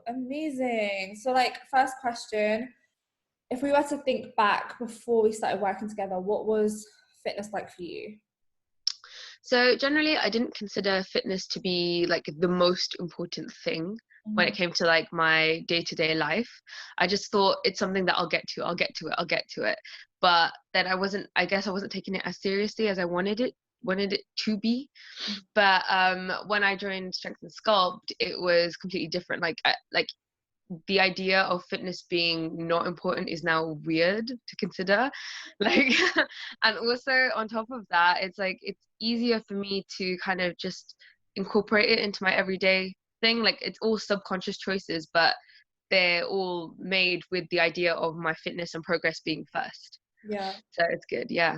amazing. So like, first question, if we were to think back before we started working together, what was fitness like for you? So generally, I didn't consider fitness to be like the most important thing when it came to like my day-to-day life. I just thought it's something that I'll get to, I'll get to it. But then I guess I wasn't taking it as seriously as I wanted it to be. But when I joined Strength and Sculpt, it was completely different. Like the idea of fitness being not important is now weird to consider, like and also on top of that, it's like it's easier for me to kind of just incorporate it into my everyday thing. Like it's all subconscious choices, but they're all made with the idea of my fitness and progress being first. Yeah. So it's good. Yeah.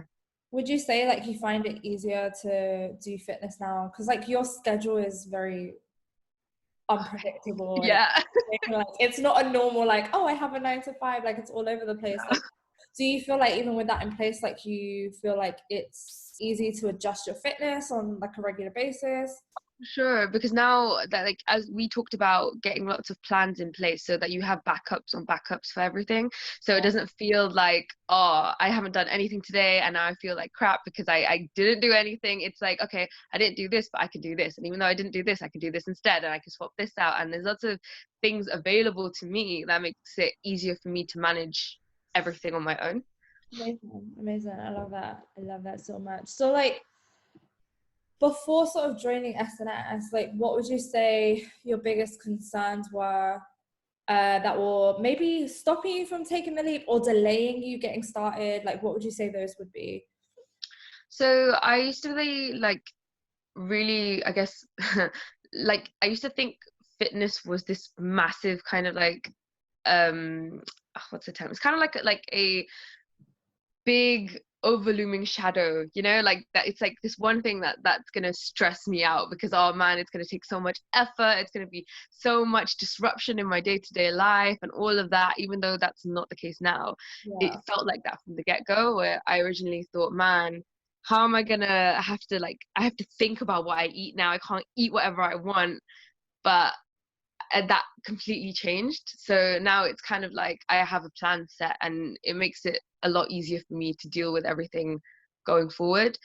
Would you say like you find it easier to do fitness now? Because like your schedule is very unpredictable and Yeah. like it's not a normal like, oh, I have a 9 to 5, like it's all over the place. Like, do you feel like even with that in place, like you feel like it's easy to adjust your fitness on like a regular basis? Sure, because now that, like, as we talked about, getting lots of plans in place so that you have backups on backups for everything. So it doesn't feel like, oh, I haven't done anything today and now I feel like crap because I didn't do anything. It's like, okay, I didn't do this, but I can do this. And even though I didn't do this, I can do this instead, and I can swap this out. And there's lots of things available to me that makes it easier for me to manage everything on my own. Amazing. I love that. I love that so much. So like, before sort of joining SNS, like what would you say your biggest concerns were that were maybe stopping you from taking the leap or delaying you getting started? Like what would you say those would be? So I used to really, I guess, like I used to think fitness was this massive kind of like what's the term? It's kind of like a big overlooming shadow, like that. It's like this one thing that's gonna stress me out because, oh man, it's gonna take so much effort, it's gonna be so much disruption in my day-to-day life and all of that. Even though that's not the case now, it Yeah. felt like that from the get-go, where I originally thought, man, how am I gonna have to, like, I have to think about what I eat now. I can't eat whatever I want. But that completely changed. So now it's kind of like I have a plan set, and it makes it a lot easier for me to deal with everything going forward.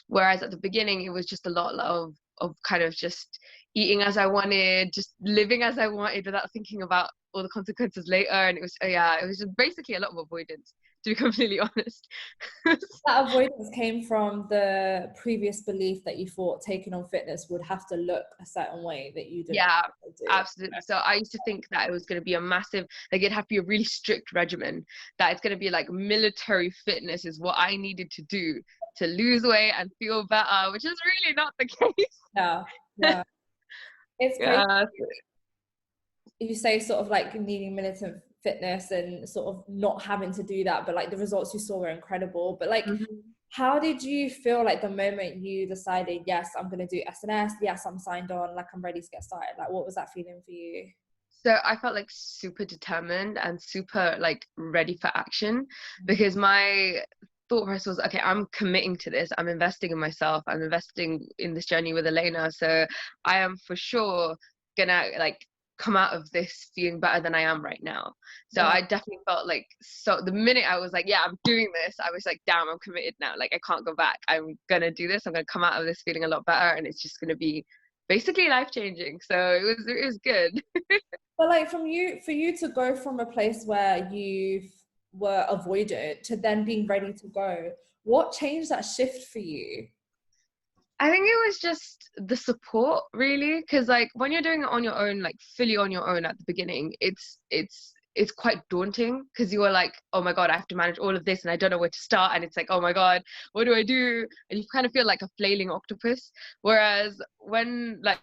Whereas at the beginning, it was just a lot of kind of just eating as I wanted, just living as I wanted without thinking about all the consequences later. And it was, yeah, it was just basically a lot of avoidance, to be completely honest. That avoidance came from the previous belief that you thought taking on fitness would have to look a certain way that you didn't Yeah, do. absolutely. So I used to think that it was going to be a massive, like it'd have to be a really strict regimen, that it's going to be like military fitness is what I needed to do to lose weight and feel better, which is really not the case. Yeah, yeah. It's crazy. Yeah. You say sort of like needing militant fitness and sort of not having to do that, but like the results you saw were incredible. But like, Mhm. how did you feel like the moment you decided, yes, I'm going to do SNS, yes, I'm signed on, like I'm ready to get started? Like, what was that feeling for you? So I felt like super determined and super like ready for action, because my thought process was, okay, I'm committing to this. I'm investing in myself. I'm investing in this journey with Elena. So I am for sure gonna like come out of this feeling better than I am right now. So Yeah. I definitely felt like, so the minute I was like, yeah, I'm doing this, I was like, damn, I'm committed now. Like I can't go back. I'm gonna do this. I'm gonna come out of this feeling a lot better, and it's just gonna be basically life changing. So it was good. But like for you to go from a place where you were avoided to then being ready to go, what changed that shift for you? I think it was just the support, really, because like when you're doing it on your own, like fully on your own at the beginning, it's quite daunting, because you are like, oh my God, I have to manage all of this and I don't know where to start, and it's like, oh my God, what do I do? And you kind of feel like a flailing octopus. Whereas when like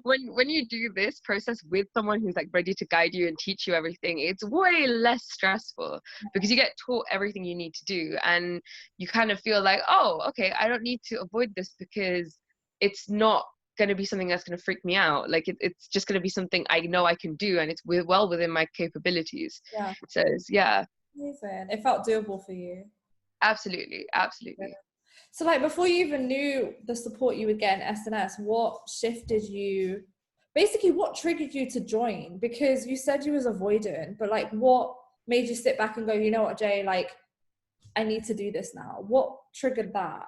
when you do this process with someone who's like ready to guide you and teach you everything, it's way less stressful, because you get taught everything you need to do, and you kind of feel like, oh, okay, I don't need to avoid this because it's not going to be something that's going to freak me out. Like it's just going to be something I know I can do, and it's well within my capabilities. Yeah. So yeah, Amazing. It felt doable for you. absolutely, absolutely. So like before you even knew the support you would get in SNS, what shifted you basically what triggered you to join? Because you said you was avoidant, but like what made you sit back and go, you know what, Jay, like I need to do this now? What triggered that?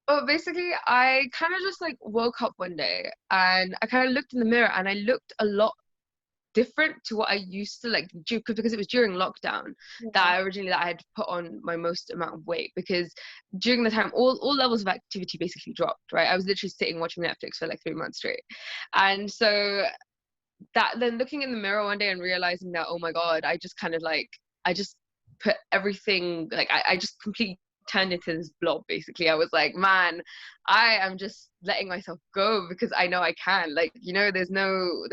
Well, basically, I kind of just like woke up one day and I kind of looked in the mirror and I looked a lot different to what I used to like do, because it was during lockdown Yeah. that I had put on my most amount of weight, because during the time all levels of activity basically dropped, right? I was literally sitting watching Netflix for like 3 months straight. And so that, then looking in the mirror one day and realizing that, oh my God, I just put everything, like I just completely turned into this blob basically. I was like, man, I am just letting myself go because I know I can. Like, you know, there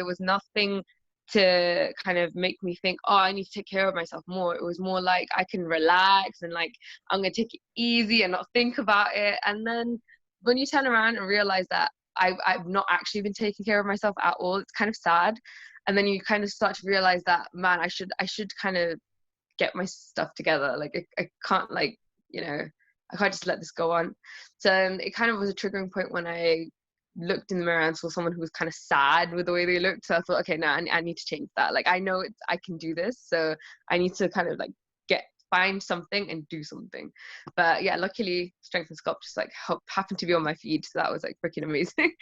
was nothing to kind of make me think, oh, I need to take care of myself more. It was more like I can relax and like I'm gonna take it easy and not think about it. And then when you turn around and realize that I've not actually been taking care of myself at all, it's kind of sad. And then you kind of start to realize that, man, I should kind of get my stuff together. Like I can't, like, you know, I can't just let this go on. So it kind of was a triggering point when I looked in the mirror and saw someone who was kind of sad with the way they looked. So I thought, okay, no, I need to change that. Like, I know I can do this, so I need to kind of like find something and do something. But yeah, luckily Strength and Sculpt just like happened to be on my feed, so that was like freaking amazing.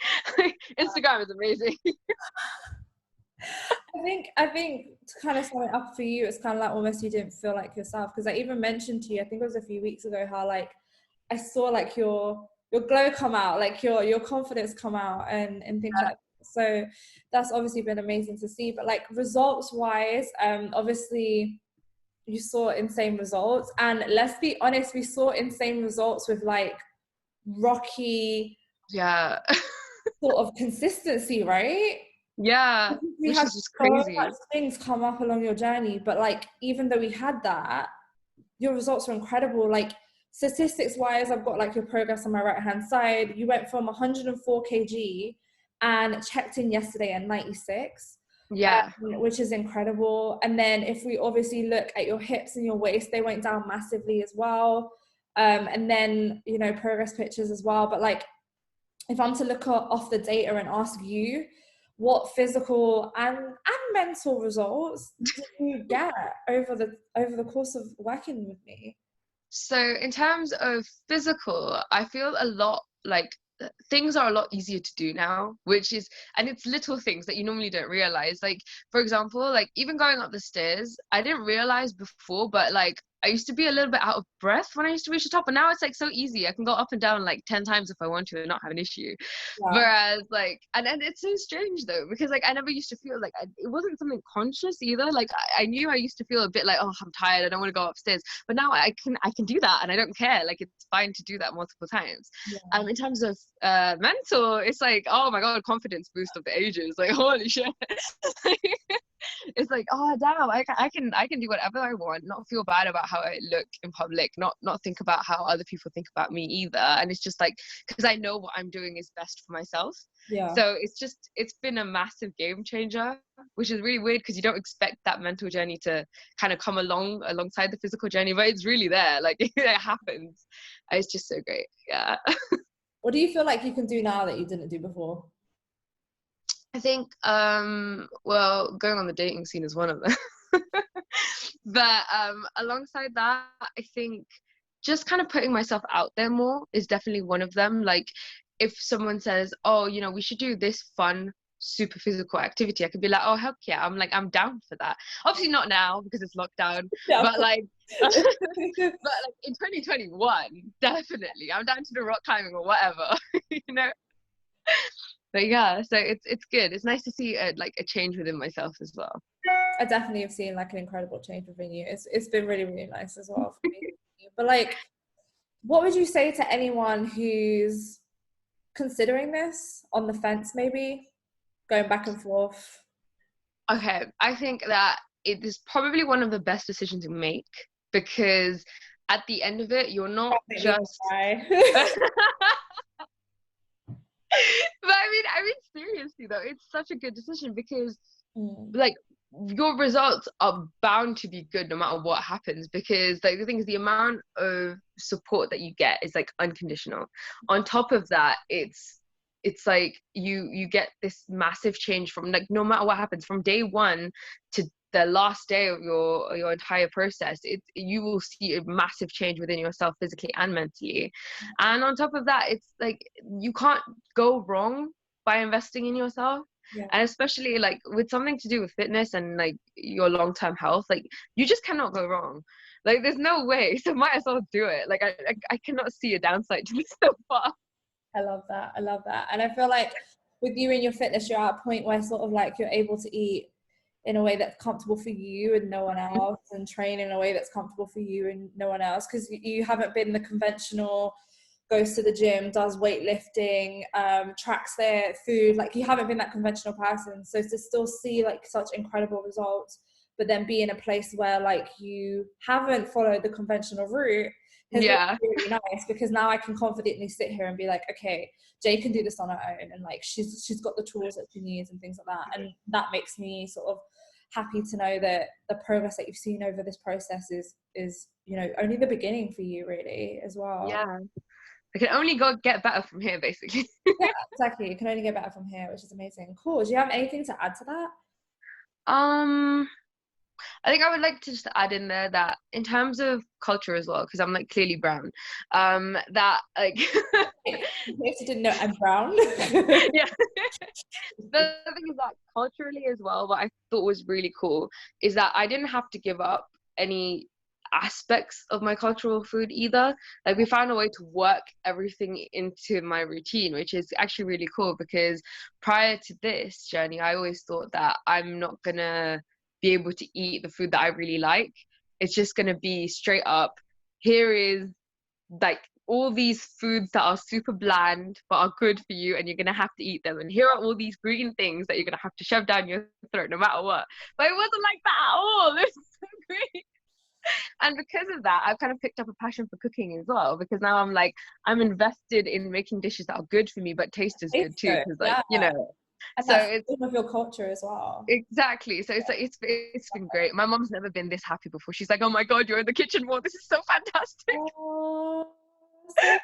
Instagram is amazing. I think to kind of sum it up for you, it's kind of like almost you didn't feel like yourself, because I even mentioned to you, I think it was a few weeks ago, how like I saw like your glow come out, like your confidence come out, and things like that. So that's obviously been amazing to see. But like results wise, obviously you saw insane results, and let's be honest, we saw insane results with like rocky Yeah. sort of consistency, right? Yeah, We which had is just so much crazy. things come up along your journey, but like even though we had that, your results were incredible. Like statistics wise, I've got like your progress on my right hand side. You went from 104 kg and checked in yesterday at 96, Yeah. which is incredible. And then if we obviously look at your hips and your waist, they went down massively as well. And then, you know, progress pictures as well. But like, if I'm to look off the data and ask you, what physical and mental results did you get over the course of working with me? So in terms of physical, I feel a lot like things are a lot easier to do now, which is, and it's little things that you normally don't realize. Like, for example, like even going up the stairs, I didn't realize before, but like I used to be a little bit out of breath when I used to reach the top, and now it's like so easy. I can go up and down like 10 times if I want to and not have an issue. Yeah. Whereas like, and it's so strange though, because like I never used to feel like it wasn't something conscious either. Like I knew I used to feel a bit like, oh, I'm tired, I don't want to go upstairs, but now I can do that and I don't care. Like it's fine to do that multiple times. Yeah. In terms of mental, it's like, oh my God, confidence boost of the ages. Like holy shit. It's like, oh damn, I can do whatever I want, not feel bad about how I look in public, not think about how other people think about me either. And it's just like, because I know what I'm doing is best for myself. Yeah. So it's been a massive game changer, which is really weird because you don't expect that mental journey to kind of come alongside the physical journey, but it's really there. Like it happens. It's just so great. Yeah. What do you feel like you can do now that you didn't do before? I think well, going on the dating scene is one of them. But alongside that, I think just kind of putting myself out there more is definitely one of them. Like if someone says, oh, you know, we should do this fun super physical activity, I could be like, oh heck yeah, I'm down for that. Obviously not now because it's lockdown, Yeah, of but like but course. like in 2021 definitely I'm down to do rock climbing or whatever. You know. But yeah, so it's good. It's nice to see like a change within myself as well. I definitely have seen like an incredible change within you. It's been really, really nice as well for me. But like, what would you say to anyone who's considering this, on the fence maybe, going back and forth? Okay, I think that it is probably one of the best decisions you make, because at the end of it, you're not just but I mean seriously though, it's such a good decision because like your results are bound to be good no matter what happens, because like the thing is, the amount of support that you get is like unconditional. On top of that, it's it's like you get this massive change from, like, no matter what happens from day one to the last day of your entire process, you will see a massive change within yourself, physically and mentally. And on top of that, it's like you can't go wrong by investing in yourself. Yeah. And especially like with something to do with fitness and like your long-term health, like you just cannot go wrong. Like there's no way, so might as well do it. Like I cannot see a downside to this so far. I love that. I love that. And I feel like with you and your fitness, you're at a point where sort of like you're able to eat in a way that's comfortable for you and no one else, and train in a way that's comfortable for you and no one else, because you haven't been the conventional goes to the gym, does weightlifting, tracks their food. Like you haven't been that conventional person. So to still see like such incredible results, but then be in a place where like you haven't followed the conventional route has been Yeah. really nice, because now I can confidently sit here and be like, okay, Jay can do this on her own, and like she's got the tools that she needs and things like that. And that makes me sort of happy to know that the progress that you've seen over this process is you know only the beginning for you really as well. Yeah. I can only get better from here, basically. Yeah, exactly. It can only get better from here, which is amazing. Cool. Do you have anything to add to that? um I think I would like to just add in there that in terms of culture as well, because I'm like clearly brown, that like In case you didn't know, I'm brown. yeah. The thing is that culturally as well, what I thought was really cool is that I didn't have to give up any aspects of my cultural food either. Like we found a way to work everything into my routine, which is actually really cool, because prior to this journey I always thought that I'm not gonna be able to eat the food that I really like. It's just gonna be straight up, here is like all these foods that are super bland but are good for you and you're gonna have to eat them, and here are all these green things that you're gonna have to shove down your throat no matter what. But it wasn't like that at all. This is so great. And because of that, I've kind of picked up a passion for cooking as well, because now I'm invested in making dishes that are good for me but taste as good It's too, good, because like yeah. And so that's it's some of your culture as well. exactly, so it's like it's been great. My mom's never been this happy before. She's like, oh my god, you're in the kitchen more, this is so fantastic. Oh, so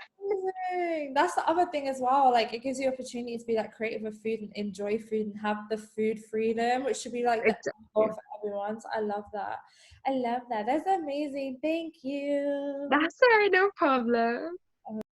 amazing. That's the other thing as well. Like it gives you opportunity to be like creative with food and enjoy food and have the food freedom, which should be like the goal Exactly. for everyone. So I love that. I love that. That's amazing. Thank you. That's all right, no problem.